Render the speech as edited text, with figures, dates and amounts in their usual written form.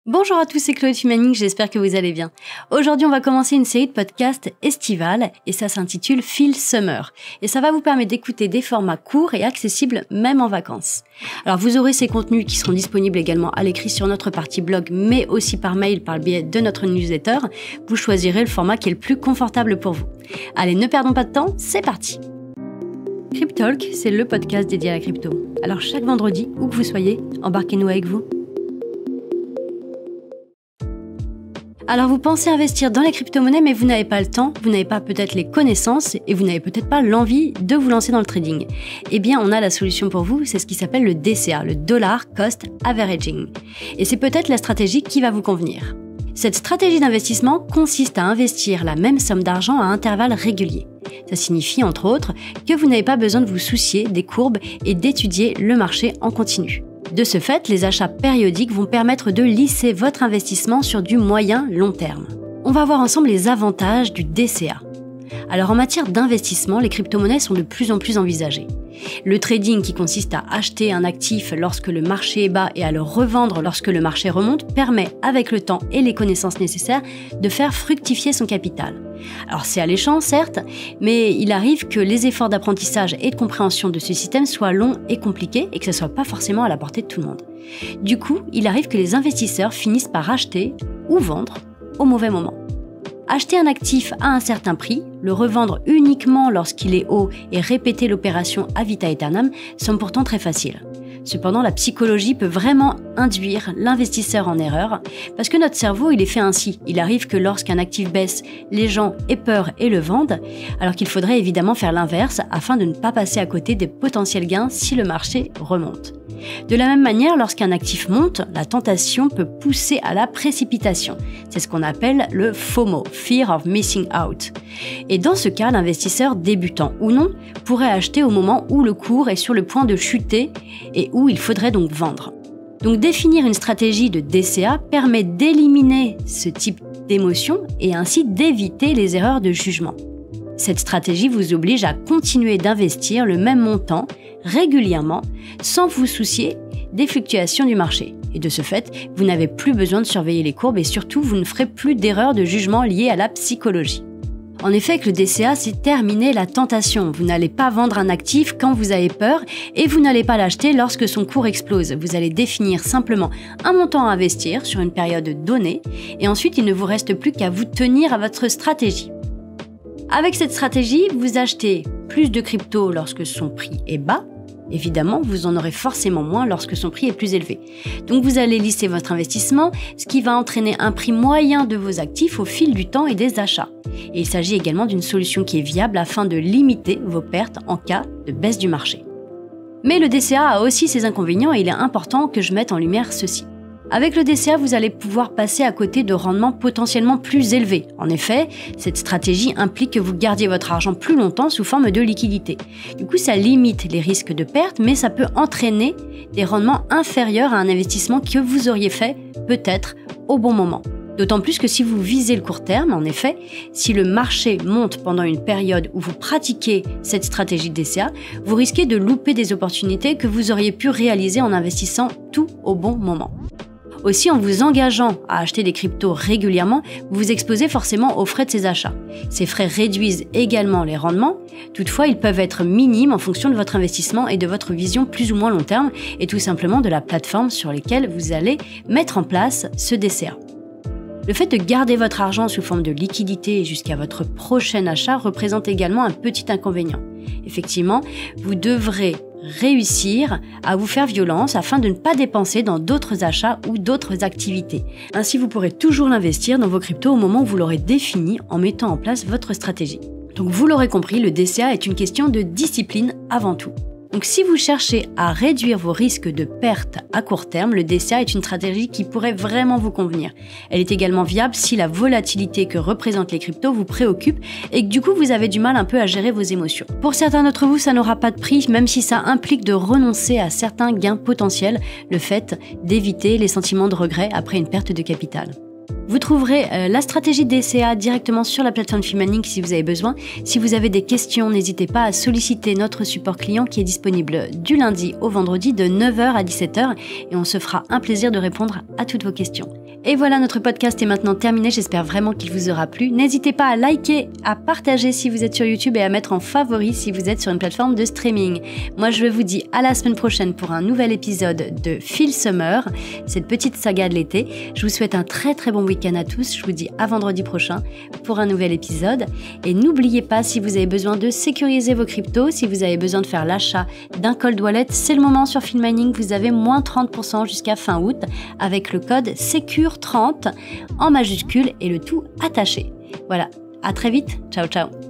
Bonjour à tous, c'est Chloé Fumaning, j'espère que vous allez bien. Aujourd'hui, on va commencer une série de podcasts estivales et ça s'intitule Feel Summer. Et ça va vous permettre d'écouter des formats courts et accessibles même en vacances. Alors vous aurez ces contenus qui seront disponibles également à l'écrit sur notre partie blog, mais aussi par mail par le biais de notre newsletter. Vous choisirez le format qui est le plus confortable pour vous. Allez, ne perdons pas de temps, c'est parti. Cryptalk, c'est le podcast dédié à la crypto. Alors chaque vendredi, où que vous soyez, embarquez-nous avec vous. Alors vous pensez investir dans les crypto-monnaies mais vous n'avez pas le temps, vous n'avez pas peut-être les connaissances et vous n'avez peut-être pas l'envie de vous lancer dans le trading. Eh bien on a la solution pour vous, c'est ce qui s'appelle le DCA, le Dollar Cost Averaging. Et c'est peut-être la stratégie qui va vous convenir. Cette stratégie d'investissement consiste à investir la même somme d'argent à intervalles réguliers. Ça signifie entre autres que vous n'avez pas besoin de vous soucier des courbes et d'étudier le marché en continu. De ce fait, les achats périodiques vont permettre de lisser votre investissement sur du moyen-long terme. On va voir ensemble les avantages du DCA. Alors en matière d'investissement, les crypto-monnaies sont de plus en plus envisagées. Le trading qui consiste à acheter un actif lorsque le marché est bas et à le revendre lorsque le marché remonte permet, avec le temps et les connaissances nécessaires, de faire fructifier son capital. Alors c'est alléchant certes, mais il arrive que les efforts d'apprentissage et de compréhension de ce système soient longs et compliqués et que ce ne soit pas forcément à la portée de tout le monde. Du coup, il arrive que les investisseurs finissent par acheter ou vendre au mauvais moment. Acheter un actif à un certain prix, le revendre uniquement lorsqu'il est haut et répéter l'opération ad vitam aeternam sont pourtant très faciles. Cependant, la psychologie peut vraiment induire l'investisseur en erreur parce que notre cerveau, il est fait ainsi. Il arrive que lorsqu'un actif baisse, les gens aient peur et le vendent, alors qu'il faudrait évidemment faire l'inverse afin de ne pas passer à côté des potentiels gains si le marché remonte. De la même manière, lorsqu'un actif monte, la tentation peut pousser à la précipitation. C'est ce qu'on appelle le FOMO, Fear of Missing Out. Et dans ce cas, l'investisseur, débutant ou non, pourrait acheter au moment où le cours est sur le point de chuter et où il faudrait donc vendre. Donc définir une stratégie de DCA permet d'éliminer ce type d'émotion et ainsi d'éviter les erreurs de jugement. Cette stratégie vous oblige à continuer d'investir le même montant régulièrement sans vous soucier des fluctuations du marché. Et de ce fait, vous n'avez plus besoin de surveiller les courbes et surtout, vous ne ferez plus d'erreurs de jugement liées à la psychologie. En effet, avec le DCA, c'est terminer la tentation. Vous n'allez pas vendre un actif quand vous avez peur et vous n'allez pas l'acheter lorsque son cours explose. Vous allez définir simplement un montant à investir sur une période donnée et ensuite, il ne vous reste plus qu'à vous tenir à votre stratégie. Avec cette stratégie, vous achetez plus de crypto lorsque son prix est bas. Évidemment, vous en aurez forcément moins lorsque son prix est plus élevé. Donc vous allez lisser votre investissement, ce qui va entraîner un prix moyen de vos actifs au fil du temps et des achats. Et il s'agit également d'une solution qui est viable afin de limiter vos pertes en cas de baisse du marché. Mais le DCA a aussi ses inconvénients et il est important que je mette en lumière ceci. Avec le DCA, vous allez pouvoir passer à côté de rendements potentiellement plus élevés. En effet, cette stratégie implique que vous gardiez votre argent plus longtemps sous forme de liquidité. Du coup, ça limite les risques de perte, mais ça peut entraîner des rendements inférieurs à un investissement que vous auriez fait peut-être au bon moment. D'autant plus que si vous visez le court terme, en effet, si le marché monte pendant une période où vous pratiquez cette stratégie de DCA, vous risquez de louper des opportunités que vous auriez pu réaliser en investissant tout au bon moment. Aussi, en vous engageant à acheter des cryptos régulièrement, vous vous exposez forcément aux frais de ces achats. Ces frais réduisent également les rendements, toutefois ils peuvent être minimes en fonction de votre investissement et de votre vision plus ou moins long terme et tout simplement de la plateforme sur laquelle vous allez mettre en place ce DCA. Le fait de garder votre argent sous forme de liquidité jusqu'à votre prochain achat représente également un petit inconvénient. Effectivement, vous devrez réussir à vous faire violence afin de ne pas dépenser dans d'autres achats ou d'autres activités. Ainsi, vous pourrez toujours l'investir dans vos cryptos au moment où vous l'aurez défini en mettant en place votre stratégie. Donc vous l'aurez compris, le DCA est une question de discipline avant tout. Donc si vous cherchez à réduire vos risques de perte à court terme, le DCA est une stratégie qui pourrait vraiment vous convenir. Elle est également viable si la volatilité que représentent les cryptos vous préoccupe et que du coup vous avez du mal un peu à gérer vos émotions. Pour certains d'entre vous, ça n'aura pas de prix, même si ça implique de renoncer à certains gains potentiels, le fait d'éviter les sentiments de regret après une perte de capital. Vous trouverez la stratégie DCA directement sur la plateforme Fumaning si vous avez besoin. Si vous avez des questions, n'hésitez pas à solliciter notre support client qui est disponible du lundi au vendredi de 9h à 17h et on se fera un plaisir de répondre à toutes vos questions. Et voilà, notre podcast est maintenant terminé, j'espère vraiment qu'il vous aura plu. N'hésitez pas à liker, à partager si vous êtes sur YouTube et à mettre en favori si vous êtes sur une plateforme de streaming. Moi je vous dis à la semaine prochaine pour un nouvel épisode de Feel Summer, cette petite saga de l'été. Je vous souhaite un très très bon week-end à tous, je vous dis à vendredi prochain pour un nouvel épisode. Et n'oubliez pas, si vous avez besoin de sécuriser vos cryptos, si vous avez besoin de faire l'achat d'un cold wallet, c'est le moment sur Filmining, vous avez moins 30% jusqu'à fin août avec le code SECURE30 en majuscule et le tout attaché. Voilà, à très vite, ciao ciao.